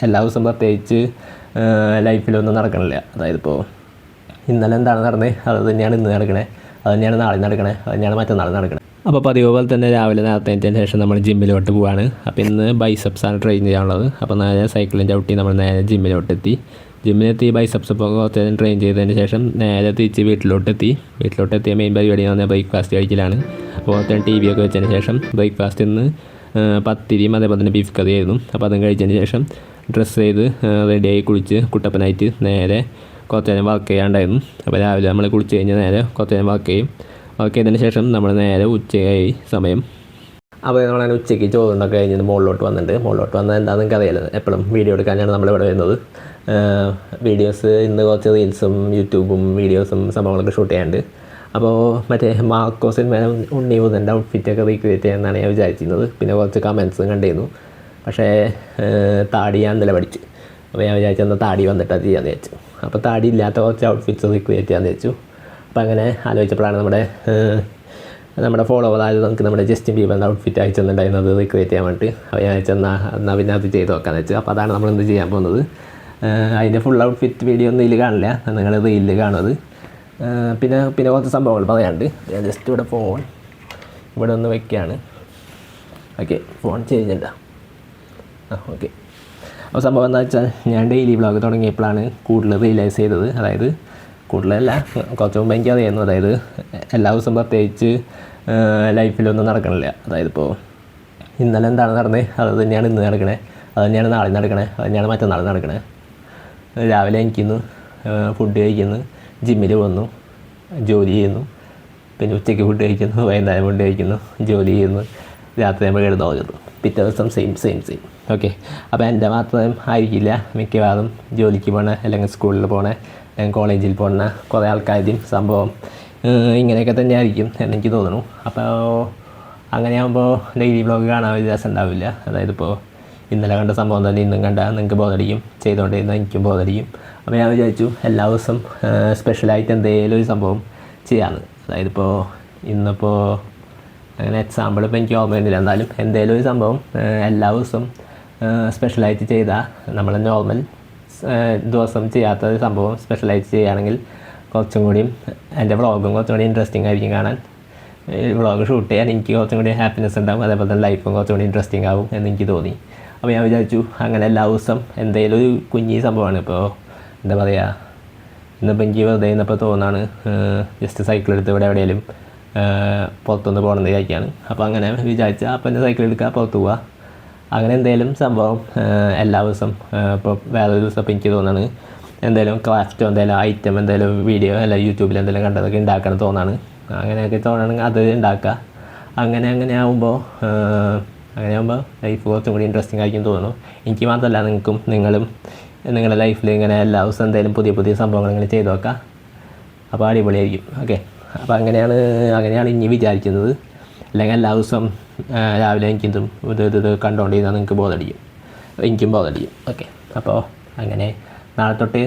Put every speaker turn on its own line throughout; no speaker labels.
എല്ലാ ദിവസവും പ്രത്യേകിച്ച് ലൈഫിലൊന്നും നടക്കണില്ല. അതായത് ഇപ്പോൾ ഇന്നലെ എന്താണ് നടന്നത് അത് തന്നെയാണ് ഇന്ന് നടക്കണേ, അത് തന്നെയാണ് നാളെ നടക്കണേ, അത് തന്നെയാണ് മറ്റന്നാൾ നടക്കണേ. അപ്പോൾ പതിവ് പോലെ തന്നെ രാവിലെ നേരത്തെ എത്തിയതിന് ശേഷം നമ്മൾ ജിമ്മിലോട്ട് പോവാണ്. അപ്പോൾ ഇന്ന് ബൈസെപ്സാണ് ട്രെയിൻ ചെയ്യാനുള്ളത്. അപ്പോൾ നേരെ സൈക്കിളിൻ്റെ ചവിട്ടി നമ്മൾ നേരെ ജിമ്മിലോട്ടെത്തി. ജിമ്മിലെത്തി ബൈസെപ്സ് ഇപ്പോൾ കുറച്ച് നേരം ട്രെയിൻ ചെയ്തതിന് ശേഷം നേരെ തിരിച്ച് വീട്ടിലോട്ടെത്തിയ മെയിൻ പരിപാടി എന്ന് പറഞ്ഞാൽ ബ്രേക്ക്ഫാസ്റ്റ് കഴിക്കലാണ്. അപ്പോൾ കുറച്ച് ടി വി ഒക്കെ വെച്ചതിന് ശേഷം ബ്രേക്ക്ഫാസ്റ്റ് ഇന്ന് പത്തിരിയും അതേപോലെ തന്നെ ബീഫ് കറിയായിരുന്നു. അപ്പോൾ അതും കഴിച്ചതിന് ശേഷം ഡ്രസ്സ് ചെയ്ത് റെഡിയായി കുളിച്ച് കുട്ടപ്പനായിട്ട് നേരെ കുറച്ച് നേരം വർക്ക് ചെയ്യാണ്ടായിരുന്നു. അപ്പോൾ രാവിലെ നമ്മൾ കുളിച്ച് കഴിഞ്ഞാൽ നേരെ കുറച്ച് നേരം വർക്ക് ചെയ്തതിന് ശേഷം നമ്മൾ നേരെ ഉച്ചയായി സമയം. അപ്പോൾ നമ്മളങ്ങനെ ഉച്ചയ്ക്ക് ചോറുണ്ടൊക്കെ കഴിഞ്ഞിട്ട് മുകളിലോട്ട് വന്നത് എന്താണെന്ന് നിങ്ങൾക്ക് അറിയാലോ, എപ്പോഴും വീഡിയോ എടുക്കാനാണ് നമ്മളിവിടെ വരുന്നത്. വീഡിയോസ് ഇന്ന് കുറച്ച് റീൽസും യൂട്യൂബും വീഡിയോസും സംഭവങ്ങളൊക്കെ ഷൂട്ട് ചെയ്യാനുണ്ട്. അപ്പോൾ മറ്റേ മാർക്കോ സിനിമ ഉണ്ണിമുതൻ്റെ ഔട്ട്ഫിറ്റൊക്കെ റീക്രിയേറ്റ് ചെയ്യാമെന്നാണ് ഞാൻ വിചാരിച്ചിരുന്നത്. പിന്നെ കുറച്ച് കമൻസും കണ്ടിരുന്നു. പക്ഷേ താടി ഞാൻ ഇന്നലെ പഠിച്ചു. അപ്പോൾ ഞാൻ വിചാരിച്ചെന്നാൽ താടി വന്നിട്ട് അത് ചെയ്യാമെന്ന് വെച്ചു. അപ്പോൾ താടി ഇല്ലാത്ത കുറച്ച് ഔട്ട്ഫിറ്റ്സ് റീക്രിയേറ്റ് ചെയ്യാമെന്ന് വെച്ചു. അപ്പോൾ അങ്ങനെ ആലോചിച്ചപ്പോഴാണ് നമ്മുടെ ഫോളോവർ ആയത് നമുക്ക് നമ്മുടെ ജസ്റ്റിൻ ബീബറിൻ്റെ ഔട്ട്ഫിറ്റ് അയച്ചെന്നുണ്ടായിരുന്നത് റീക്രിയേറ്റ് ചെയ്യാൻ വേണ്ടിയിട്ട്. അപ്പോൾ ഞാൻ എന്നാൽ പിന്നെ അത് ചെയ്ത് നോക്കാമെന്ന് വെച്ചു. അപ്പോൾ അതാണ് നമ്മൾ എന്ത് ചെയ്യാൻ പോകുന്നത്. അതിൻ്റെ ഫുൾ ഔട്ട്ഫിറ്റ് വീഡിയോ ഒന്നും ഇതിൽ കാണില്ല, നിങ്ങൾ റീലിൽ കാണുന്നത്. പിന്നെ കുറച്ച് സംഭവങ്ങൾ പറയാനുണ്ട്. ഞാൻ ജസ്റ്റ് ഇവിടെ ഒന്ന് വയ്ക്കുകയാണ്. ഓക്കെ, ഫോൺ ചെയ്യുന്നുണ്ടോ? ഓക്കെ. അപ്പോൾ സംഭവം എന്താ വെച്ചാൽ ഞാൻ ഡെയിലി വ്ളോഗ് തുടങ്ങിയപ്പോഴാണ് കൂടുതൽ റിയലൈസ് ചെയ്തത്. അതായത് കൂടുതലല്ല, കുറച്ച് മുമ്പ് എനിക്കറിയായിരുന്നു. അതായത് എല്ലാ ദിവസവും പ്രത്യേകിച്ച് ലൈഫിലൊന്നും നടക്കണില്ല. അതായത് ഇപ്പോൾ ഇന്നലെ എന്താണ് നടന്നത് അത് തന്നെയാണ് ഇന്ന് നടക്കണേ, അത് തന്നെയാണ് നാളെ നടക്കണേ, അത് തന്നെയാണ് മറ്റന്നാൾ നടക്കണേ. രാവിലെ എനിക്കിന്ന് ഫുഡ് കഴിക്കുന്നു, ജിമ്മിൽ വന്നു, ജോലി ചെയ്യുന്നു, പിന്നെ ഉച്ചയ്ക്ക് ഫുഡ് കഴിക്കുന്നു, വൈകുന്നേരം ഫുഡ് കഴിക്കുന്നു, ജോലി ചെയ്യുന്നു, രാത്രി നമ്മൾ കിടന്നുറങ്ങുന്നു. പിറ്റേ ദിവസം സെയിം. ഓക്കെ. അപ്പോൾ എൻ്റെ മാത്രം ആയിരിക്കില്ല, മിക്കവാറും ജോലിക്ക് പോകണ അല്ലെങ്കിൽ സ്കൂളിൽ പോകണ അല്ലെങ്കിൽ കോളേജിൽ പോകുന്ന കുറേ ആൾക്കാരുടെയും സംഭവം ഇങ്ങനെയൊക്കെ തന്നെ ആയിരിക്കും എന്നെനിക്ക് തോന്നുന്നു. അപ്പോൾ അങ്ങനെയാകുമ്പോൾ ഡെയിലി വ്ളോഗ് കാണാൻ ഒരു രസം ഉണ്ടാവില്ല. അതായത് ഇപ്പോൾ ഇന്നലെ കണ്ട സംഭവം തന്നെ ഇന്നും കണ്ടാൽ നിങ്ങൾക്ക് ബോധടിക്കും, ചെയ്തുകൊണ്ടിരുന്നാൽ എനിക്കും ബോധടിക്കും. അപ്പോൾ ഞാൻ വിചാരിച്ചു എല്ലാ ദിവസവും സ്പെഷ്യലായിട്ട് എന്തെങ്കിലും ഒരു സംഭവം ചെയ്യാമെന്ന്. അതായത് ഇപ്പോൾ ഇന്നിപ്പോൾ അങ്ങനെ എക്സാമ്പിൾ ഇപ്പോൾ എനിക്ക് ഓർമ്മ വരുന്നില്ല, എന്നാലും എന്തെങ്കിലും ഒരു സംഭവം എല്ലാ ദിവസവും സ്പെഷ്യലായിട്ട് ചെയ്താൽ നമ്മൾ നോർമൽ ദിവസം ചെയ്യാത്ത ഒരു സംഭവം സ്പെഷ്യലായിട്ട് ചെയ്യുകയാണെങ്കിൽ കുറച്ചും കൂടിയും എൻ്റെ വ്ളോഗും കുറച്ചും കൂടി ഇൻട്രസ്റ്റിംഗ് ആയിരിക്കും കാണാൻ. വ്ളോഗ് ഷൂട്ട് ചെയ്യാൻ എനിക്ക് കുറച്ചും കൂടി ഹാപ്പിനെസ് ഉണ്ടാകും, അതേപോലെ തന്നെ ലൈഫും കുറച്ചും കൂടി ഇൻട്രസ്റ്റിംഗ് ആകും എന്നെനിക്ക് തോന്നി. അപ്പോൾ ഞാൻ വിചാരിച്ചു അങ്ങനെ എല്ലാ ദിവസം എന്തെങ്കിലും ഒരു കുഞ്ഞി സംഭവമാണ്. ഇപ്പോൾ എന്താ പറയുക, ഇന്നിപ്പോൾ എനിക്ക് വെറുതെ ഇന്നപ്പോൾ തോന്നാണ് ജസ്റ്റ് സൈക്കിൾ എടുത്ത് എവിടെയെങ്കിലും പുറത്തുനിന്ന് പോകണമെന്ന് വിചാരിക്കുകയാണ്. അപ്പോൾ അങ്ങനെ വിചാരിച്ചാൽ അപ്പോൾ എൻ്റെ സൈക്കിൾ എടുക്കുക, പുറത്ത് പോവുക, അങ്ങനെ എന്തെങ്കിലും സംഭവം എല്ലാ ദിവസം. ഇപ്പോൾ വേറൊരു ദിവസം ഇപ്പോൾ എനിക്ക് തോന്നാണ് എന്തെങ്കിലും ക്രാഫ്റ്റോ എന്തെങ്കിലും ഐറ്റം എന്തെങ്കിലും വീഡിയോ അല്ല യൂട്യൂബിൽ എന്തെങ്കിലും കണ്ടതൊക്കെ ഉണ്ടാക്കണം തോന്നാണ്. അങ്ങനെയൊക്കെ തോന്നുകയാണെങ്കിൽ അത് ഉണ്ടാക്കുക. അങ്ങനെ ആകുമ്പോൾ ലൈഫ് കുറച്ചും കൂടി ഇൻട്രസ്റ്റിംഗ് ആയിരിക്കും തോന്നുന്നു. എനിക്ക് മാത്രമല്ല, നിങ്ങളും നിങ്ങളുടെ ലൈഫിൽ ഇങ്ങനെ എല്ലാ ദിവസവും എന്തെങ്കിലും പുതിയ സംഭവങ്ങൾ ഇങ്ങനെ ചെയ്ത് നോക്കുക. അപ്പോൾ അടിപൊളിയായിരിക്കും. ഓക്കെ. അപ്പോൾ അങ്ങനെയാണ് ഇനി വിചാരിക്കുന്നത്. അല്ലെങ്കിൽ എല്ലാ ദിവസവും രാവിലെ എനിക്കിതും ഇത് കണ്ടുകൊണ്ടിരുന്നാൽ നിങ്ങൾക്ക് ബോധടിക്കും, എനിക്കും ബോധടിക്കും. ഓക്കെ. അപ്പോൾ അങ്ങനെ നാളെ തൊട്ട്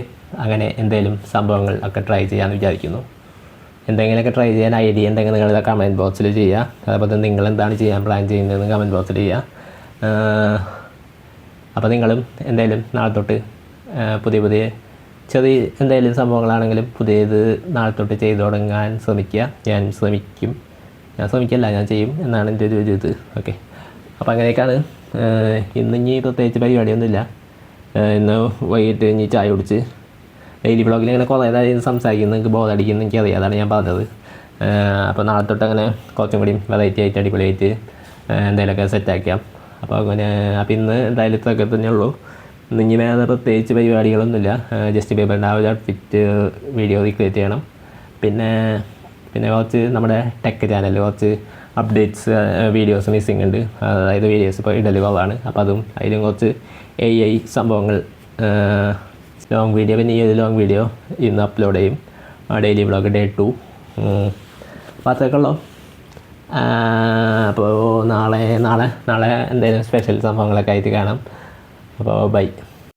അങ്ങനെ എന്തെങ്കിലും സംഭവങ്ങൾ ഒക്കെ ട്രൈ ചെയ്യാമെന്ന് വിചാരിക്കുന്നു. എന്തെങ്കിലുമൊക്കെ ട്രൈ ചെയ്യാൻ ഐഡിയ ഉണ്ടെങ്കിൽ നിങ്ങൾ കമൻറ്റ് ബോക്സിൽ ചെയ്യുക. അതേപോലെ തന്നെ നിങ്ങളെന്താണ് ചെയ്യാൻ പ്ലാൻ ചെയ്യുന്നതെന്ന് കമൻറ്റ് ബോക്സിൽ ചെയ്യുക. അപ്പോൾ നിങ്ങളും എന്തെങ്കിലും നാളെ തൊട്ട് പുതിയ ചെറിയ എന്തെങ്കിലും സംഭവങ്ങളാണെങ്കിലും പുതിയത് നാളെ തൊട്ട് ചെയ്തു തുടങ്ങാൻ ശ്രമിക്കുക. ഞാൻ ശ്രമിക്കല്ല, ഞാൻ ചെയ്യും എന്നാണ് എൻ്റെ ഒരു ഇത്. ഓക്കെ. അപ്പോൾ അങ്ങനെയൊക്കെയാണ്. ഇനി പ്രത്യേകിച്ച് പരിപാടിയൊന്നുമില്ല. ഇന്ന് വൈകിട്ട് ഇനി ചായ കുടിച്ച് ഡെയിലി വ്ളോഗിൽ ഇങ്ങനെ കുറേ നേരം സംസാരിക്കുന്നു, നിങ്ങൾക്ക് ബോധടിക്കുന്നു എനിക്കറിയാം, അതാണ് ഞാൻ പറഞ്ഞത്. അപ്പോൾ നാളെ തൊട്ട് അങ്ങനെ കുറച്ചും കൂടി വെറൈറ്റി ആയിട്ട് അടിപൊളിയായിട്ട് എന്തെങ്കിലുമൊക്കെ സെറ്റാക്കാം. അപ്പോൾ ഇന്ന് എന്തായാലും ഇത്രയൊക്കെ തന്നെയുള്ളൂ. ഇനി വേറെ പ്രത്യേകിച്ച് പരിപാടികളൊന്നുമില്ല. ജസ്റ്റ് ബീബറിൻ്റെ ആ ഒരു ഔട്ട്ഫിറ്റ് വീഡിയോ റീക്രിയേറ്റ് ചെയ്യണം. പിന്നെ കുറച്ച് നമ്മുടെ ടെക് ചാനലിൽ കുറച്ച് അപ്ഡേറ്റ്സ് വീഡിയോസ് മിസ്സിങ് ഉണ്ട്. അതായത് വീഡിയോസ് ഇപ്പോൾ ഇടല് കുറവാണ്. അപ്പോൾ അതിലും കുറച്ച് AI സംഭവങ്ങൾ ലോങ് വീഡിയോ, പിന്നെ ഈ ഒരു ലോങ് വീഡിയോ ഇന്ന് അപ്ലോഡ് ചെയ്യും. Daily vlog Day 2. അപ്പോൾ അത്രയൊക്കെ ഉള്ളൂ. അപ്പോൾ നാളെ എന്തെങ്കിലും സ്പെഷ്യൽ സംഭവങ്ങളൊക്കെ ആയിട്ട് കാണാം. അപ്പോൾ ബൈ.